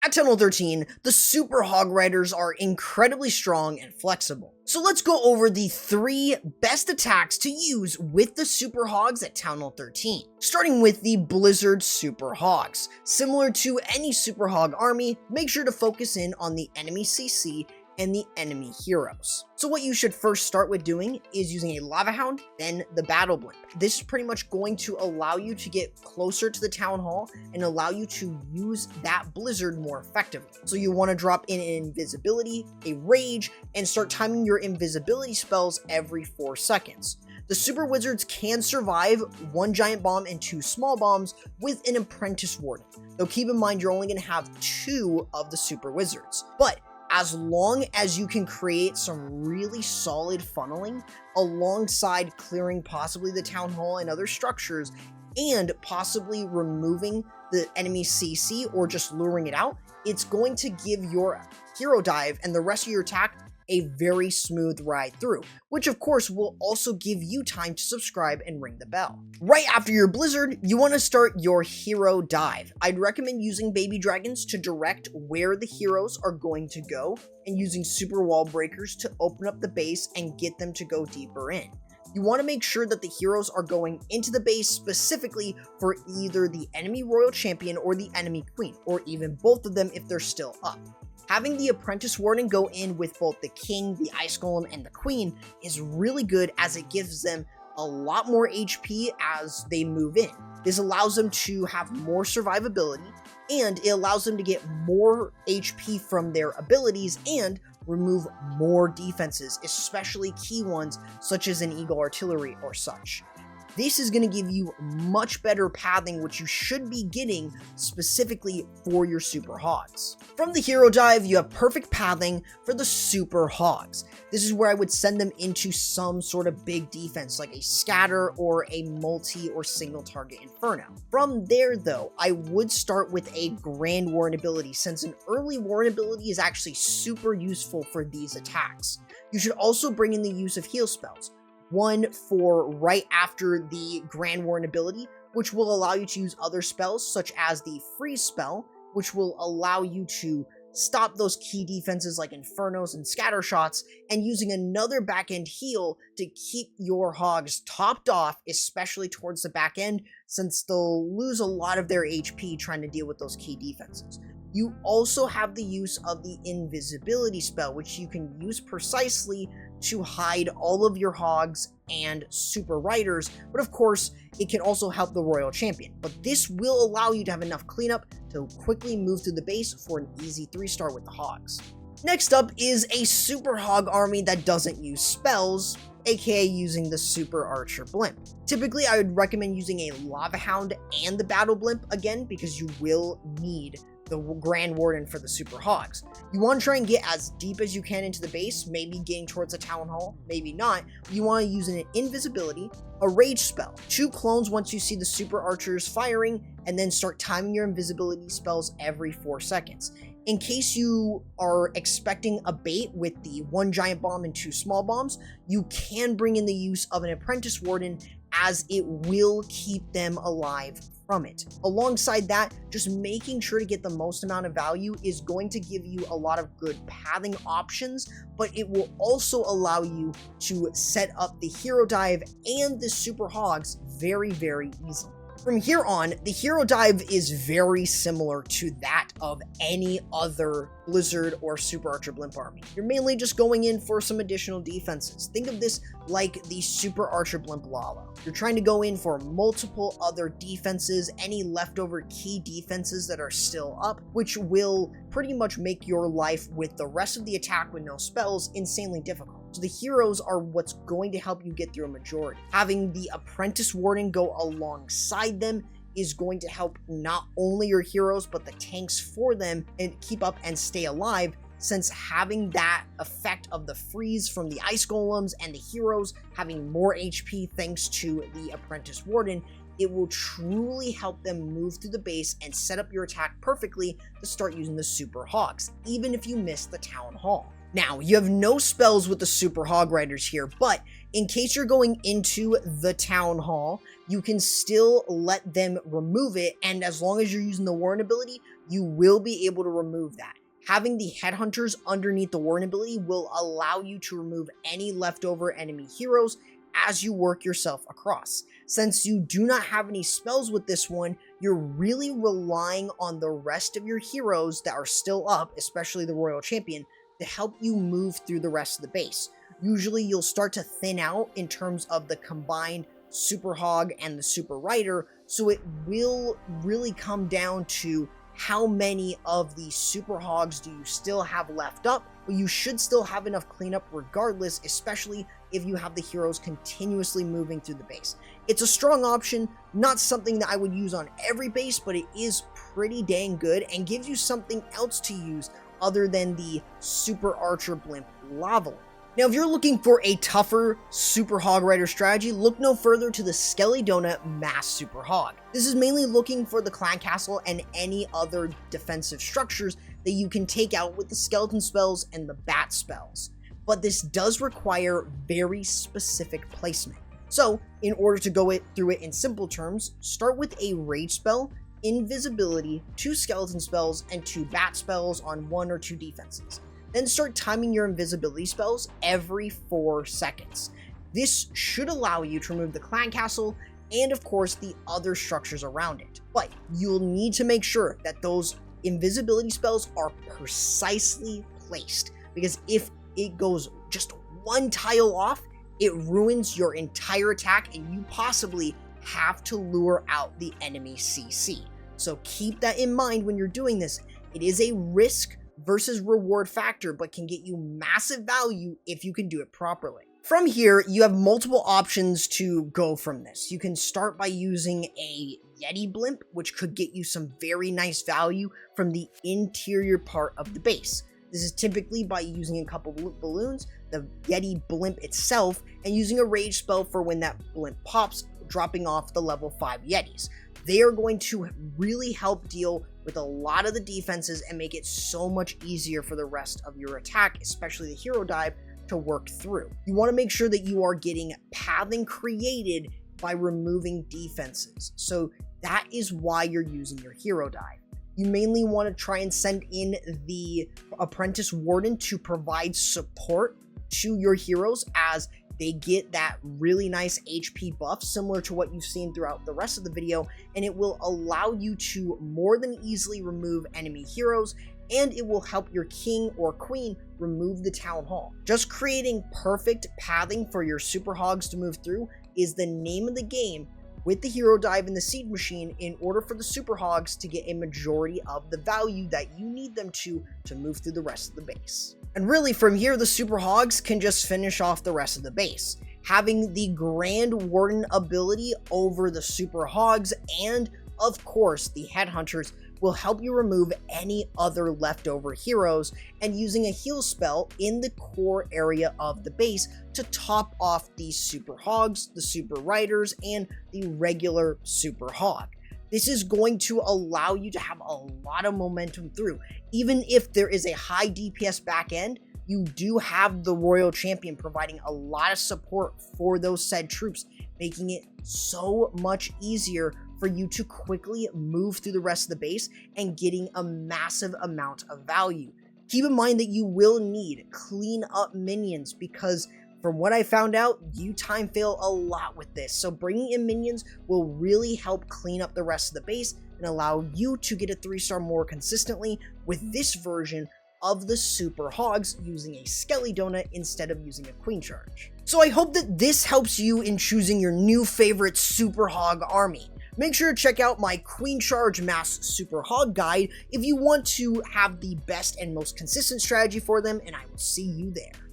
At Tunnel 13, the Super Hog Riders are incredibly strong and flexible. So let's go over the 3 best attacks to use with the Super Hogs at Tunnel 13. Starting with the Blizzard Super Hogs. Similar to any Super Hog army, make sure to focus in on the enemy CC and the enemy heroes. So what you should first start with doing is using a Lava Hound, then the Battle Blimp. This is pretty much going to allow you to get closer to the Town Hall and allow you to use that Blizzard more effectively. So you want to drop in an Invisibility, a Rage, and start timing your invisibility spells every 4 seconds. The Super Wizards can survive 1 giant bomb and 2 small bombs with an Apprentice Warden, though keep in mind you're only going to have 2 of the Super Wizards. But as long as you can create some really solid funneling alongside clearing possibly the Town Hall and other structures and possibly removing the enemy CC or just luring it out, it's going to give your hero dive and the rest of your attack a very smooth ride through, which of course will also give you time to subscribe and ring the bell. Right after your Blizzard, you want to start your hero dive. I'd recommend using baby dragons to direct where the heroes are going to go and using super wall breakers to open up the base and get them to go deeper in. You want to make sure that the heroes are going into the base specifically for either the enemy royal champion or the enemy queen, or even both of them if they're still up. Having the Apprentice Warden go in with both the King, the Ice Golem, and the Queen is really good as it gives them a lot more HP as they move in. This allows them to have more survivability, and it allows them to get more HP from their abilities and remove more defenses, especially key ones such as an Eagle Artillery or such. This is going to give you much better pathing, which you should be getting specifically for your Super Hogs. From the hero dive, you have perfect pathing for the Super Hogs. This is where I would send them into some sort of big defense, like a scatter or a multi or single target inferno. From there though, I would start with a Grand Warren ability, since an early Warren ability is actually super useful for these attacks. You should also bring in the use of heal spells. One for right after the Grand Warren ability, which will allow you to use other spells such as the freeze spell, which will allow you to stop those key defenses like infernos and scatter shots, and using another back end heal to keep your hogs topped off, especially towards the back end, since they'll lose a lot of their HP trying to deal with those key defenses. You also have the use of the invisibility spell, which you can use precisely to hide all of your hogs and super riders, but of course it can also help the royal champion. But this will allow you to have enough cleanup to quickly move through the base for an easy 3-star with the hogs. Next up is a super hog army that doesn't use spells, aka using the super archer blimp. Typically I would recommend using a lava hound and the battle blimp again, because you will need the Grand Warden for the Super Hogs. You want to try and get as deep as you can into the base, maybe getting towards the Town Hall, maybe not. You want to use an invisibility, a rage spell, 2 clones once you see the Super Archers firing, and then start timing your invisibility spells every 4 seconds. In case you are expecting a bait with the 1 giant bomb and 2 small bombs, you can bring in the use of an Apprentice Warden, as it will keep them alive from it. Alongside that, just making sure to get the most amount of value is going to give you a lot of good pathing options, but it will also allow you to set up the hero dive and the super hogs very, very easily. From here on, the hero dive is very similar to that of any other Blizzard or Super Archer Blimp army. You're mainly just going in for some additional defenses. Think of this like the Super Archer Blimp Lala. You're trying to go in for multiple other defenses, any leftover key defenses that are still up, which will pretty much make your life with the rest of the attack with no spells insanely difficult. So the heroes are what's going to help you get through a majority. Having the Apprentice Warden go alongside them is going to help not only your heroes, but the tanks for them and keep up and stay alive, since having that effect of the freeze from the Ice Golems and the heroes having more HP thanks to the Apprentice Warden, it will truly help them move through the base and set up your attack perfectly to start using the Super Hogs, even if you miss the Town Hall. Now, you have no spells with the Super Hog Riders here, but in case you're going into the Town Hall, you can still let them remove it, and as long as you're using the Warren ability, you will be able to remove that. Having the headhunters underneath the warden ability will allow you to remove any leftover enemy heroes as you work yourself across. Since you do not have any spells with this one, you're really relying on the rest of your heroes that are still up, especially the Royal Champion, to help you move through the rest of the base. Usually you'll start to thin out in terms of the combined Super Hog and the Super Rider, so it will really come down to how many of the Super Hogs do you still have left up, but you should still have enough cleanup regardless, especially if you have the heroes continuously moving through the base. It's a strong option, not something that I would use on every base, but it is pretty dang good and gives you something else to use other than the Super Archer Blimp Lava. Now, if you're looking for a tougher Super Hog Rider strategy, look no further to the Skelly Donut Mass Super Hog. This is mainly looking for the clan castle and any other defensive structures that you can take out with the skeleton spells and the bat spells. But this does require very specific placement. So, in order to go through it in simple terms, start with a rage spell, invisibility, 2 skeleton spells, and 2 bat spells on 1 or 2 defenses. Then start timing your invisibility spells every 4 seconds. This should allow you to remove the clan castle and of course the other structures around it. But you'll need to make sure that those invisibility spells are precisely placed, because if it goes just 1 tile off, it ruins your entire attack and you possibly have to lure out the enemy CC. So keep that in mind when you're doing this. It is a risk versus reward factor, but can get you massive value if you can do it properly. From here, you have multiple options to go from this. You can start by using a Yeti Blimp, which could get you some very nice value from the interior part of the base. This is typically by using a couple balloons, the Yeti Blimp itself, and using a rage spell for when that blimp pops, dropping off the level 5 Yetis. They are going to really help deal with a lot of the defenses and make it so much easier for the rest of your attack, especially the hero dive, to work through. You want to make sure that you are getting pathing created by removing defenses. So that is why you're using your hero dive. You mainly want to try and send in the apprentice warden to provide support to your heroes as they get that really nice HP buff similar to what you've seen throughout the rest of the video, and it will allow you to more than easily remove enemy heroes, and it will help your king or queen remove the town hall. Just creating perfect pathing for your super hogs to move through is the name of the game with the hero dive and the seed machine in order for the super hogs to get a majority of the value that you need them to move through the rest of the base. And really from here, the super hogs can just finish off the rest of the base. Having the Grand Warden ability over the super hogs and of course the headhunters will help you remove any other leftover heroes, and using a heal spell in the core area of the base to top off the super hogs, the super riders, and the regular super hog. This is going to allow you to have a lot of momentum through. Even if there is a high DPS back end, you do have the Royal Champion providing a lot of support for those said troops, making it so much easier for you to quickly move through the rest of the base and getting a massive amount of value. Keep in mind that you will need clean up minions, because from what I found out, you time fail a lot with this. So bringing in minions will really help clean up the rest of the base and allow you to get a 3-star more consistently with this version of the super hogs using a Skelly donut instead of using a queen charge. So I hope that this helps you in choosing your new favorite super hog army. Make sure to check out my Queen Charge Mass Super Hog guide if you want to have the best and most consistent strategy for them, and I will see you there.